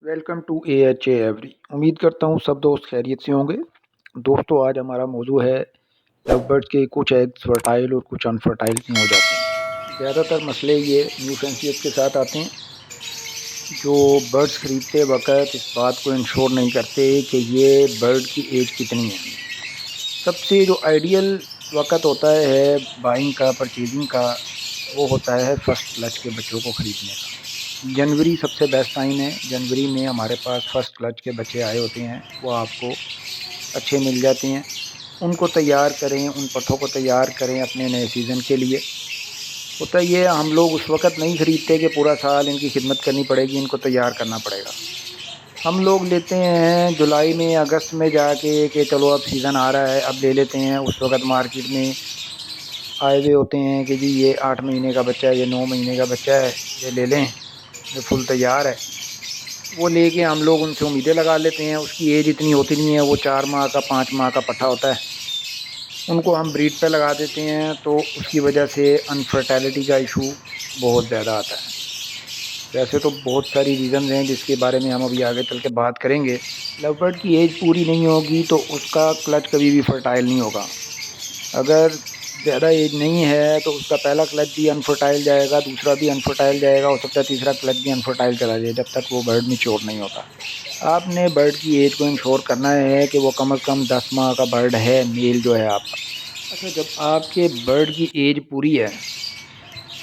Welcome to AHA every. उम्मीद करता हूँ सब दोस्त खैरियत से होंगे। दोस्तों, आज हमारा मौजू है लव बर्ड्स के कुछ एग्स फर्टाइल और कुछ अनफर्टाइल क्यों हो जाते हैं। ज़्यादातर मसले ये न्यू फैंसियत के साथ आते हैं, जो बर्ड्स ख़रीदते वक्त इस बात को इंश्योर नहीं करते कि ये बर्ड की एज कितनी है। सबसे जो आइडियल वक्त होता है बाइंग का, परचेजिंग का, वो होता है फ़र्स्ट क्लच के बच्चों को ख़रीदने का। जनवरी सबसे बेस्ट टाइम है। जनवरी में हमारे पास फ़र्स्ट क्लच के बच्चे आए होते हैं, वो आपको अच्छे मिल जाते हैं। उनको तैयार करें, उन पट्ठों को तैयार करें अपने नए सीज़न के लिए। होता ये हम लोग उस वक़्त नहीं ख़रीदते कि पूरा साल इनकी खिदमत करनी पड़ेगी, इनको तैयार करना पड़ेगा। हम लोग लेते हैं जुलाई में, अगस्त में जाके कि चलो अब सीज़न आ रहा है, अब ले लेते हैं। उस वक़्त मार्केट में आए हुए होते हैं कि जी ये 8 महीने का बच्चा है, ये 9 महीने का बच्चा है, ये ले लें, ये फुल तैयार है। वो लेके हम लोग उनसे उम्मीदें लगा लेते हैं। उसकी एज इतनी होती नहीं है, वो 4 माह का 5 माह का पट्ठा होता है। उनको हम ब्रीड पे लगा देते हैं, तो उसकी वजह से अनफर्टिलिटी का इशू बहुत ज़्यादा आता है। वैसे तो बहुत सारी रीज़न हैं जिसके बारे में हम अभी आगे चल के बात करेंगे। लव बर्ड की एज पूरी नहीं होगी तो उसका क्लच कभी भी फर्टाइल नहीं होगा। अगर ज़्यादा एज नहीं है तो उसका पहला क्लच भी अनफर्टाइल जाएगा, दूसरा भी अनफर्टाइल जाएगा, हो सकता है तीसरा क्लच भी अनफर्टाइल चला जाए, जब तक वो बर्ड मैच्योर नहीं होता। आपने बर्ड की एज को इंश्योर करना है कि वो कम से कम 10 माह का बर्ड है, मेल जो है आपका। अच्छा, जब आपके बर्ड की एज पूरी है,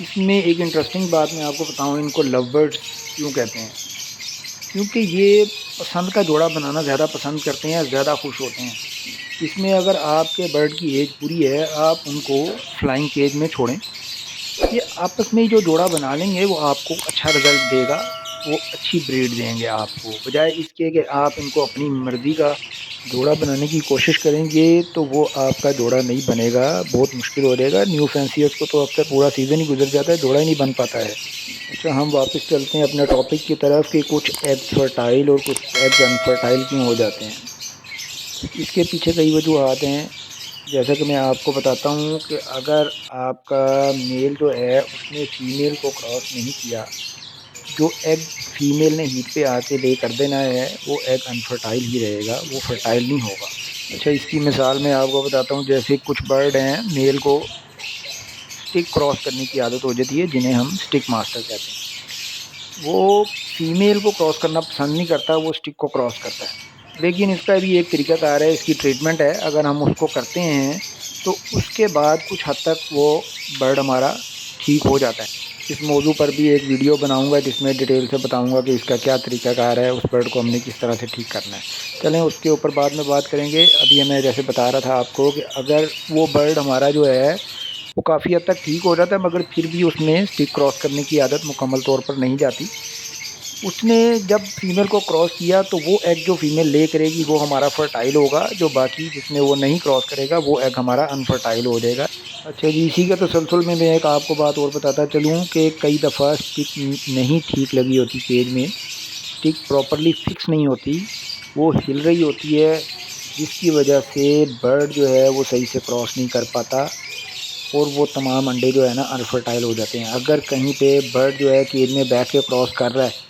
इसमें एक इंटरेस्टिंग बात मैं आपको बताऊं, इनको लव बर्ड्स क्यों कहते हैं। क्योंकि ये पसंद का जोड़ा बनाना ज़्यादा पसंद करते हैं, ज़्यादा खुश होते हैं। इसमें अगर आपके बर्ड की एज पूरी है, आप उनको फ्लाइंग केज में छोड़ें, ये आपस में ही जो जोड़ा बना लेंगे वो आपको अच्छा रिज़ल्ट देगा, वो अच्छी ब्रीड देंगे आपको। बजाय इसके कि आप इनको अपनी मर्ज़ी का जोड़ा बनाने की कोशिश करेंगे तो वो आपका जोड़ा नहीं बनेगा, बहुत मुश्किल हो जाएगा। न्यू फैंसियर्स को तो अक्सर पूरा सीज़न ही गुजर जाता है, जोड़ा ही नहीं बन पाता है। अच्छा, हम वापस चलते हैं अपने टॉपिक की तरफ कि कुछ एग्स फर्टाइल और कुछ एग्स अनफर्टाइल क्यों हो जाते हैं। इसके पीछे कई वजूहत हैं। जैसा कि मैं आपको बताता हूँ कि अगर आपका मेल जो है उसने फीमेल को क्रॉस नहीं किया, जो एग फीमेल ने हीट पे आके ले कर देना है, वो एग अनफर्टाइल ही रहेगा, वो फर्टाइल नहीं होगा। अच्छा, इसकी मिसाल मैं आपको बताता हूँ। जैसे कुछ बर्ड हैं, मेल को स्टिक क्रॉस करने की आदत हो जाती है, जिन्हें हम स्टिक मास्टर कहते हैं। वो फीमेल को क्रॉस करना पसंद नहीं करता, वो स्टिक को क्रॉस करता है। लेकिन इसका भी एक तरीक़ाकार है, इसकी ट्रीटमेंट है। अगर हम उसको करते हैं तो उसके बाद कुछ हद तक वो बर्ड हमारा ठीक हो जाता है। इस मौजू पर भी एक वीडियो बनाऊंगा जिसमें डिटेल से बताऊंगा कि इसका क्या तरीक़ाकार है, उस बर्ड को हमने किस तरह से ठीक करना है। चलें उसके ऊपर बाद में बात करेंगे। अभी मैं जैसे बता रहा था आपको कि अगर वो बर्ड हमारा जो है वो काफ़ी हद तक ठीक हो जाता है, मगर फिर भी उसमें स्टिक क्रॉस करने की आदत मुकम्मल तौर पर नहीं जाती। उसने जब फीमेल को क्रॉस किया तो वो एग जो फीमेल ले करेगी वो हमारा फर्टाइल होगा, जो बाकी जिसमें वो नहीं क्रॉस करेगा वो एग हमारा अनफर्टाइल हो जाएगा। अच्छा जी, इसी के तसलसल में मैं एक आपको बात और बताता चलूँ कि कई दफ़ा स्टिक नहीं ठीक लगी होती केज में, स्टिक प्रॉपरली फिक्स नहीं होती, वो हिल रही होती है, जिसकी वजह से बर्ड जो है वो सही से क्रॉस नहीं कर पाता और वो तमाम अंडे जो है ना अनफर्टाइल हो जाते हैं। अगर कहीं पे बर्ड जो है केज में बैठ के क्रॉस कर रहा है,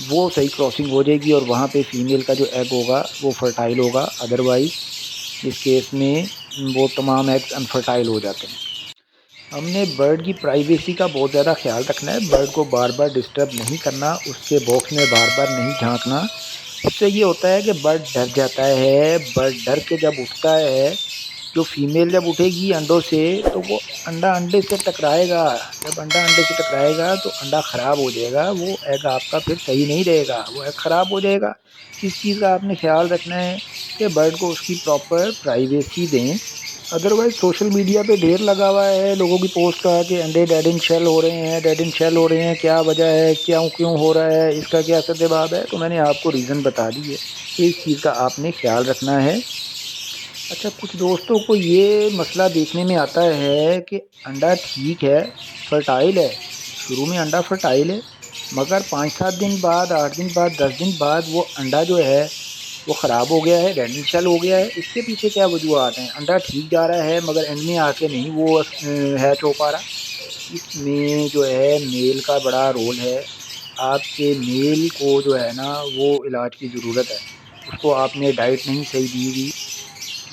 वो सही क्रॉसिंग हो जाएगी और वहाँ पे फीमेल का जो एग होगा वो फर्टाइल होगा। अदरवाइज़ इस केस में वो तमाम एग्स अनफर्टाइल हो जाते हैं। हमने बर्ड की प्राइवेसी का बहुत ज़्यादा ख्याल रखना है। बर्ड को बार बार डिस्टर्ब नहीं करना, उसके बॉक्स में बार बार नहीं झांकना। उससे ये होता है कि बर्ड डर जाता है। बर्ड डर के जब उठता है, जो फीमेल जब उठेगी अंडों से, तो वो अंडा अंडे से टकराएगा। जब अंडा अंडे से टकराएगा तो अंडा ख़राब हो जाएगा, वो एग आपका फिर सही नहीं रहेगा, वो एग ख़राब हो जाएगा। इस चीज़ का आपने ख्याल रखना है कि बर्ड को उसकी प्रॉपर प्राइवेसी दें। अदरवाइज़ सोशल मीडिया पे ढेर लगा हुआ है लोगों की पोस्ट का कि अंडे डेड इन शेल हो रहे हैं, डेड इन शेल हो रहे हैं, क्या वजह है, क्यों हो रहा है, इसका क्या सद्देबाब है। तो मैंने आपको रीज़न बता दी है, इस चीज़ का आपने ख्याल रखना है। अच्छा, कुछ दोस्तों को ये मसला देखने में आता है कि अंडा ठीक है, फर्टाइल है, शुरू में अंडा फर्टाइल है, मगर 5-7 दिन बाद, 8 दिन बाद, 10 दिन बाद वो अंडा जो है वो ख़राब हो गया है, डेड शेल हो गया है। इसके पीछे क्या वजूहत हैं? अंडा ठीक जा रहा है मगर एंड में आके नहीं वो हैच हो पा रहा। इसमें जो है मेल का बड़ा रोल है। آپ کے میل کو جو ہے نا وہ علاج کی ضرورت ہے، اس کو آپ نے ڈائٹ نہیں صحیح دی ہوئی۔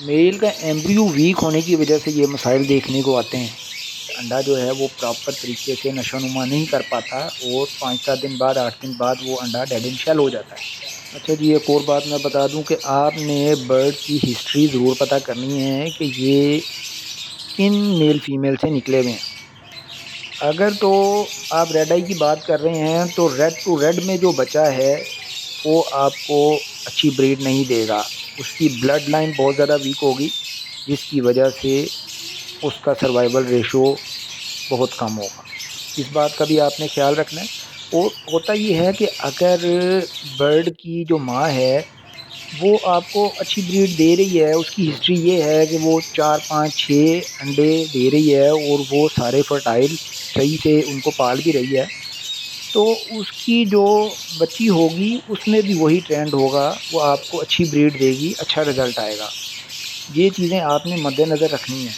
میل کا ایمبریو ویک ہونے کی وجہ سے یہ مسائل دیکھنے کو آتے ہیں۔ انڈا جو ہے وہ پراپر طریقے سے نشو نما نہیں کر پاتا اور 5-7 دن بعد 8 دن بعد وہ انڈا ڈیڈ ان شیل ہو جاتا ہے۔ اچھا جی، ایک اور بات میں بتا دوں کہ آپ نے برڈ کی ہسٹری ضرور پتہ کرنی ہے کہ یہ کن میل فیمیل سے نکلے ہوئے ہیں۔ اگر تو آپ ریڈ آئی کی بات کر رہے ہیں تو ریڈ ٹو ریڈ میں جو بچہ ہے وہ آپ کو اچھی بریڈ نہیں دے گا، اس کی بلڈ لائن بہت زیادہ ویک ہوگی، جس کی وجہ سے اس کا سروائیول ریشو بہت کم ہوگا۔ اس بات کا بھی آپ نے خیال رکھنا ہے۔ اور ہوتا یہ ہے کہ اگر برڈ کی جو ماں ہے وہ آپ کو اچھی بریڈ دے رہی ہے، اس کی ہسٹری یہ ہے کہ وہ 4-5-6 انڈے دے رہی ہے اور وہ سارے فرٹائل صحیح سے ان کو پال بھی رہی ہے، تو اس کی جو بچی ہوگی اس میں بھی وہی ٹرینڈ ہوگا، وہ آپ کو اچھی بریڈ دے گی، اچھا رزلٹ آئے گا۔ یہ چیزیں آپ نے مد نظر رکھنی ہیں۔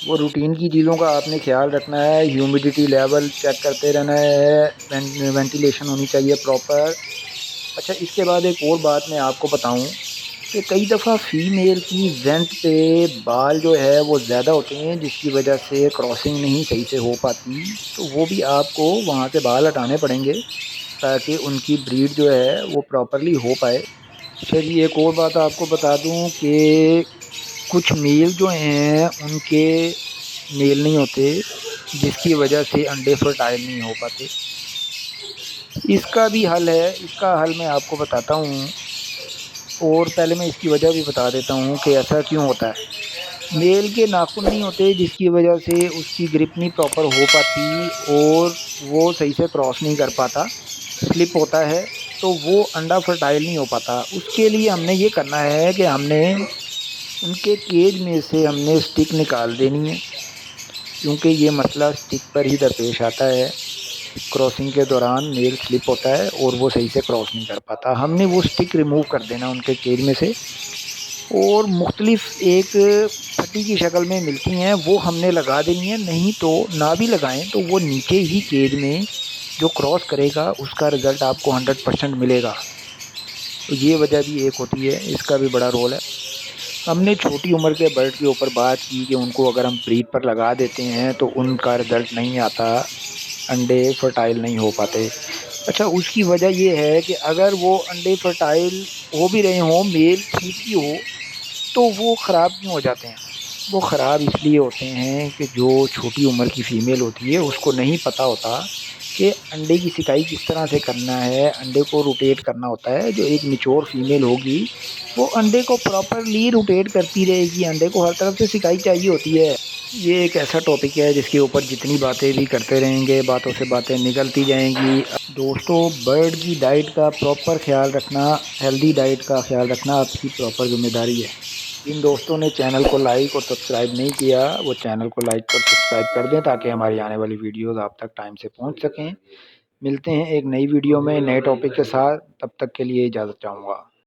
وہ روٹین کی چیزوں کا آپ نے خیال رکھنا ہے، ہیومیڈیٹی لیول چیک کرتے رہنا ہے، وینٹیلیشن ہونی چاہیے پراپر۔ اچھا، اس کے بعد ایک اور بات میں آپ کو بتاؤں کہ کئی دفعہ فیمیل کی وینٹ پہ بال جو ہے وہ زیادہ ہوتے ہیں، جس کی وجہ سے کراسنگ نہیں صحیح سے ہو پاتی، تو وہ بھی آپ کو وہاں سے بال ہٹانے پڑیں گے تاکہ ان کی بریڈ جو ہے وہ پراپرلی ہو پائے۔ اچھا جی، ایک اور بات آپ کو بتا دوں کہ کچھ میل جو ہیں ان کے میل نہیں ہوتے، جس کی وجہ سے انڈے فرٹائل نہیں ہو پاتے۔ اس کا بھی حل ہے، اس کا حل میں آپ کو بتاتا ہوں، اور پہلے میں اس کی وجہ بھی بتا دیتا ہوں کہ ایسا کیوں ہوتا ہے۔ میل کے ناخن نہیں ہوتے، جس کی وجہ سے اس کی گرپ نہیں پراپر ہو پاتی اور وہ صحیح سے کراس نہیں کر پاتا، سلپ ہوتا ہے، تو وہ انڈا فرٹائل نہیں ہو پاتا۔ اس کے لیے ہم نے یہ کرنا ہے کہ ہم نے ان کے کیج میں سے ہم نے سٹک نکال دینی ہے، کیونکہ یہ مسئلہ سٹک پر ہی درپیش آتا ہے۔ کراسنگ کے دوران میل سلپ ہوتا ہے اور وہ صحیح سے کراس نہیں کر پاتا۔ ہم نے وہ سٹک ریموو کر دینا ان کے کیج میں سے، اور مختلف ایک پھٹی کی شکل میں ملتی ہیں، وہ ہم نے لگا دینی ہے، نہیں تو نہ بھی لگائیں تو وہ نیچے ہی کیج میں جو کراس کرے گا اس کا رزلٹ آپ کو 100% ملے گا۔ تو یہ وجہ بھی ایک ہوتی ہے، اس کا بھی بڑا رول ہے۔ ہم نے چھوٹی عمر کے برڈ کے اوپر بات کی کہ ان کو اگر ہم بریڈ پر لگا دیتے ہیں تو ان کا رزلٹ نہیں آتا، انڈے فرٹائل نہیں ہو پاتے۔ اچھا، اس کی وجہ یہ ہے کہ اگر وہ انڈے فرٹائل ہو بھی رہے ہوں، میل ٹھیک بھی ہو، تو وہ خراب کیوں ہو جاتے ہیں؟ وہ خراب اس لیے ہوتے ہیں کہ جو چھوٹی عمر کی فیمیل ہوتی ہے اس کو نہیں پتہ ہوتا کہ انڈے کی سکائی کس طرح سے کرنا ہے، انڈے کو روٹیٹ کرنا ہوتا ہے۔ جو ایک میچور فیمیل ہوگی وہ انڈے کو پراپرلی روٹیٹ کرتی رہے گی، انڈے کو ہر طرف سے سکائی چاہیے ہوتی ہے۔ یہ ایک ایسا ٹاپک ہے جس کے اوپر جتنی باتیں بھی کرتے رہیں گے باتوں سے باتیں نکلتی جائیں گی۔ دوستو، برڈ کی ڈائٹ کا پراپر خیال رکھنا، ہیلدی ڈائٹ کا خیال رکھنا آپ کی پراپر ذمہ داری ہے۔ جن دوستوں نے چینل کو لائک اور سبسکرائب نہیں کیا وہ چینل کو لائک اور سبسکرائب کر دیں تاکہ ہماری آنے والی ویڈیوز آپ تک ٹائم سے پہنچ سکیں۔ ملتے ہیں ایک نئی ویڈیو میں نئے ٹاپک کے ساتھ، تب تک کے لیے اجازت چاہوں گا۔